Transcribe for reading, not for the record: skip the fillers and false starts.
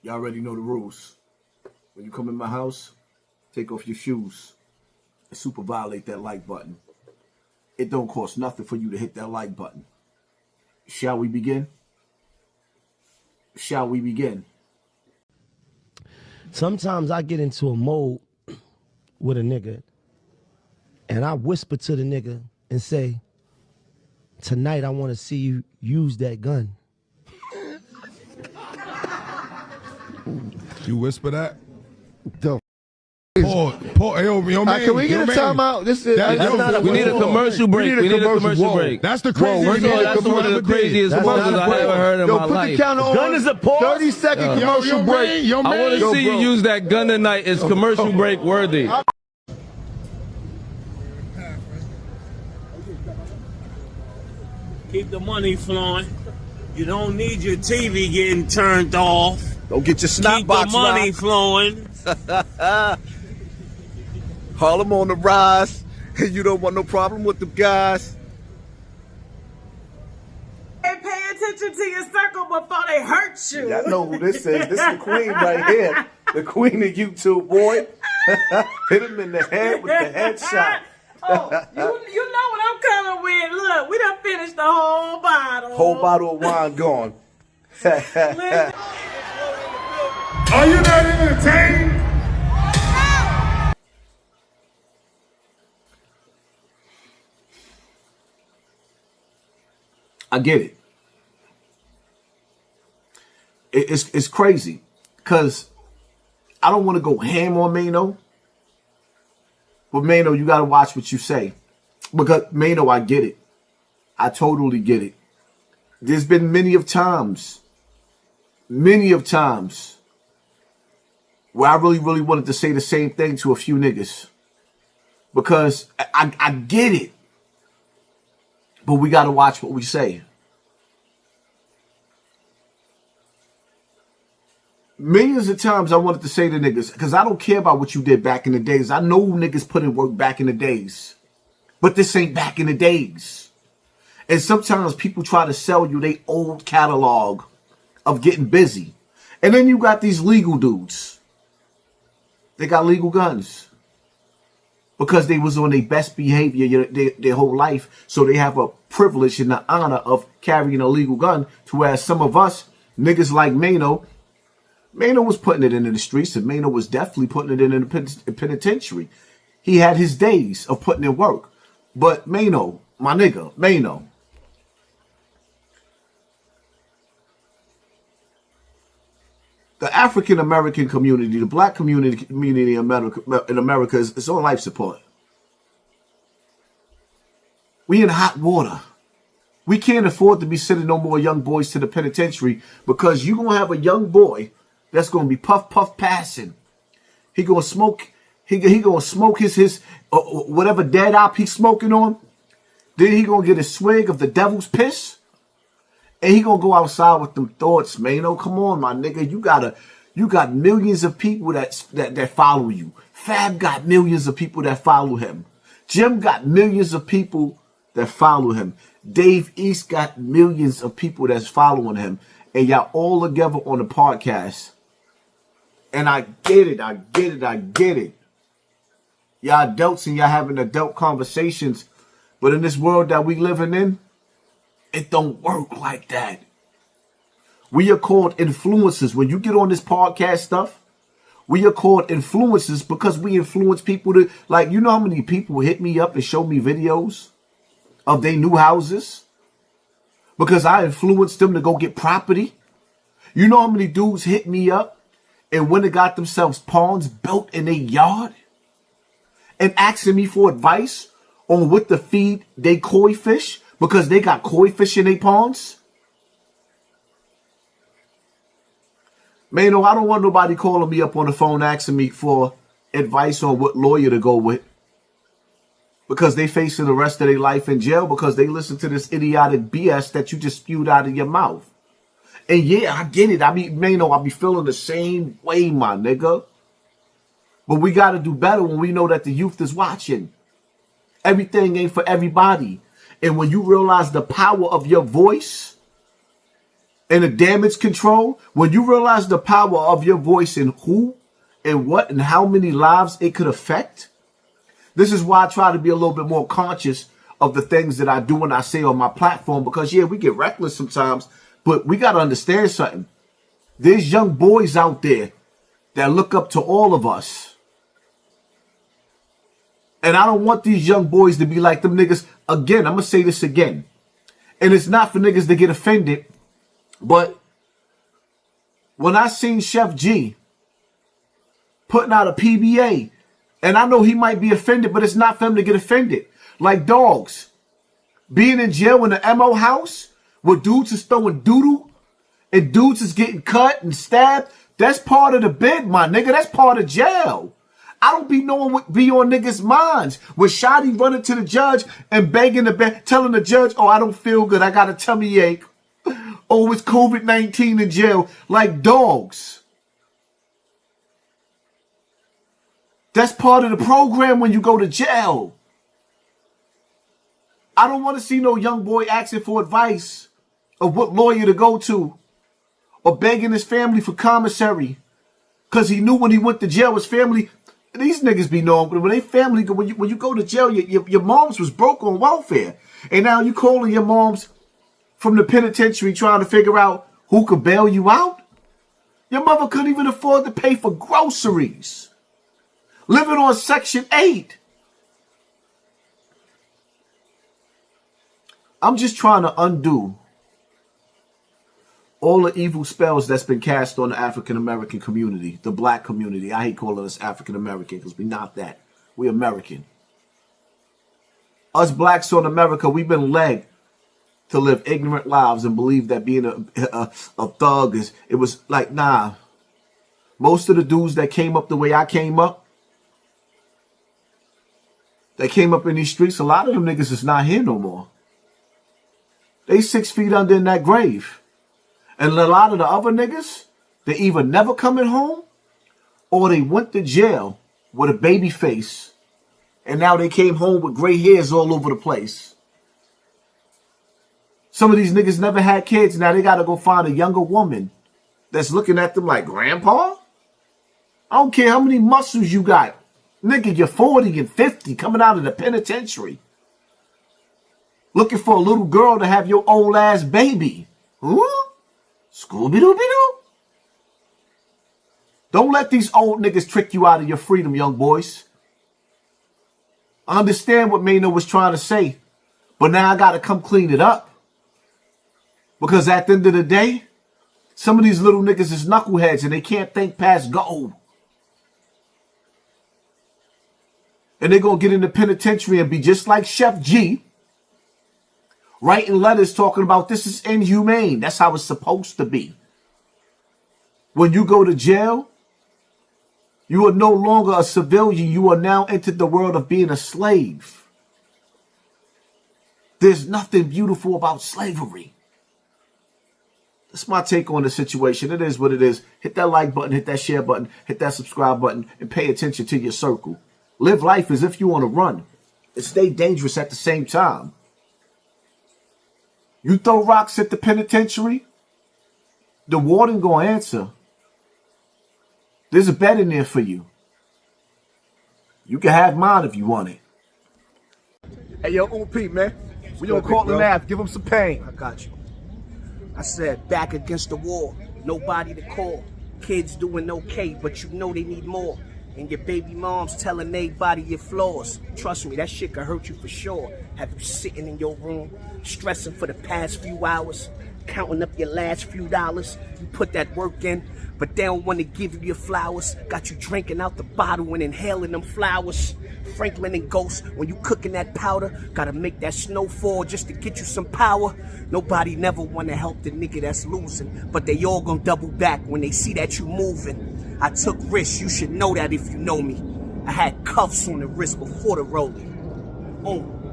Y'all already know the rules. When you come in my house, take off your shoes and super violate that like button. It don't cost nothing for you to hit that like button. Shall we begin? Shall we begin? Sometimes I get into a mode with a nigga and I whisper to the nigga and say, tonight I want to see you use that gun. You whisper that? Paul, yo, man. Can we get a timeout? We need a commercial break. We need a commercial break. That's the craziest. That's one of the craziest commercials I ever heard in my life. Put the counter on. Gun is a pause. 30-second commercial break. I want to see you use that gun tonight. It's commercial break worthy. Keep the money flowing. You don't need your TV getting turned off. Don't get your snap Keep box the money rocked. flowing. Harlem on the rise, and you don't want no problem with the guys. Hey, pay attention to your circle before they hurt you. Y'all know who this is. This is the queen right here. The queen of YouTube, boy. Hit him in the head with the headshot. Oh, you know what I'm coming with. Look, we done finished the whole bottle. Whole bottle of wine gone. Listen. Are you not entertained? I get it. It's crazy because I don't want to go ham on Maino, but Maino, you got to watch what you say because Maino, I get it. I totally get it. There's been many of times where I really wanted to say the same thing to a few niggas because I get it. But we got to watch what we say. Millions of times I wanted to say to niggas, because I don't care about what you did back in the days. I know niggas put in work back in the days. But this ain't back in the days. And sometimes people try to sell you their old catalog of getting busy. And then you got these legal dudes. They got legal guns. Because they was on their best behavior their whole life. So they have a privilege and the honor of carrying a legal gun. To whereas some of us, niggas like Maino was putting it into the streets. And Maino was definitely putting it in the penitentiary. He had his days of putting in work. But Maino, my nigga, Maino. The African-American community, the black community in America is on life support. We in hot water. We can't afford to be sending no more young boys to the penitentiary because you're going to have a young boy that's going to be puff passing. He going to smoke. He going to smoke his whatever dead op he's smoking on. Then he going to get a swig of the devil's piss. And he gonna go outside with them thoughts, man. Oh, come on, my nigga. You got millions of people that follow you. Fab got millions of people that follow him. Jim got millions of people that follow him. Dave East got millions of people that's following him. And y'all all together on the podcast. And I get it. Y'all adults and y'all having adult conversations. But in this world that we living in, it don't work like that. We are called influencers. When you get on this podcast stuff, we are called influencers because we influence people to, like, you know how many people hit me up and show me videos of their new houses? Because I influenced them to go get property. You know how many dudes hit me up and went and got themselves ponds built in their yard and asking me for advice on what to feed they koi fish? Because they got koi fish in their ponds? Man, no, I don't want nobody calling me up on the phone asking me for advice on what lawyer to go with. Because they facing the rest of their life in jail because they listen to this idiotic BS that you just spewed out of your mouth. And yeah, I get it. I mean, Maino, I be feeling the same way, my nigga. But we got to do better when we know that the youth is watching. Everything ain't for everybody. And when you realize the power of your voice, and the damage control, when you realize the power of your voice and who and what and how many lives it could affect, this is why I try to be a little bit more conscious of the things that I do and I say on my platform, because yeah, we get reckless sometimes, but we got to understand something. There's young boys out there that look up to all of us. And I don't want these young boys to be like them niggas. Again, I'm going to say this again. And it's not for niggas to get offended, but when I seen Chef G putting out a PBA, and I know he might be offended, but it's not for him to get offended. Like dogs, being in jail in the MO house where dudes is throwing doodle and dudes is getting cut and stabbed, that's part of the bid, my nigga. That's part of jail. I don't be knowing what be on niggas' minds. When Shotty running to the judge and begging telling the judge, oh, I don't feel good, I got a tummy ache. Oh, it's COVID-19 in jail. Like dogs. That's part of the program when you go to jail. I don't want to see no young boy asking for advice of what lawyer to go to or begging his family for commissary because he knew when he went to jail, his family, these niggas be knowing, but when they family, when you go to jail, your mom's was broke on welfare. And now you calling your moms from the penitentiary trying to figure out who could bail you out? Your mother couldn't even afford to pay for groceries. Living on Section 8. I'm just trying to undo all the evil spells that's been cast on the African-American community, the black community. I hate calling us African-American because we're not that. We're American. Us blacks on America, we've been led to live ignorant lives and believe that being a thug it was like, nah. Most of the dudes that came up the way I came up, that came up in these streets, a lot of them niggas is not here no more. They 6 feet under in that grave. And a lot of the other niggas, they either never coming home or they went to jail with a baby face and now they came home with gray hairs all over the place. Some of these niggas never had kids. Now they got to go find a younger woman that's looking at them like, Grandpa? I don't care how many muscles you got. Nigga, you're 40 and 50 coming out of the penitentiary. Looking for a little girl to have your old ass baby. Huh? Scooby-Doo-Be-Doo? Don't let these old niggas trick you out of your freedom, young boys. I understand what Maino was trying to say, but now I got to come clean it up. Because at the end of the day, some of these little niggas is knuckleheads and they can't think past go. And they're going to get in the penitentiary and be just like Chef G, writing letters talking about this is inhumane. That's how it's supposed to be. When you go to jail, you are no longer a civilian. You are now entered the world of being a slave. There's nothing beautiful about slavery. That's my take on the situation. It is what it is. Hit that like button, hit that share button, hit that subscribe button, and pay attention to your circle. Live life as if you want to run and stay dangerous at the same time. You throw rocks at the penitentiary, the warden gonna answer. There's a bed in there for you. You can have mine if you want it. Hey, yo, OP, man. We on Cortland Ave. Give him some pain. I got you. I said, back against the wall. Nobody to call. Kids doing okay, but you know they need more. And your baby mom's telling everybody your flaws. Trust me, that shit can hurt you for sure. Have you sitting in your room, stressing for the past few hours, counting up your last few dollars. You put that work in, but they don't want to give you your flowers. Got you drinking out the bottle and inhaling them flowers. Franklin and Ghost, when you cooking that powder, gotta make that snow fall just to get you some power. Nobody never want to help the nigga that's losing, but they all gonna double back when they see that you moving. I took risks, you should know that if you know me. I had cuffs on the wrist before the rolling. Boom.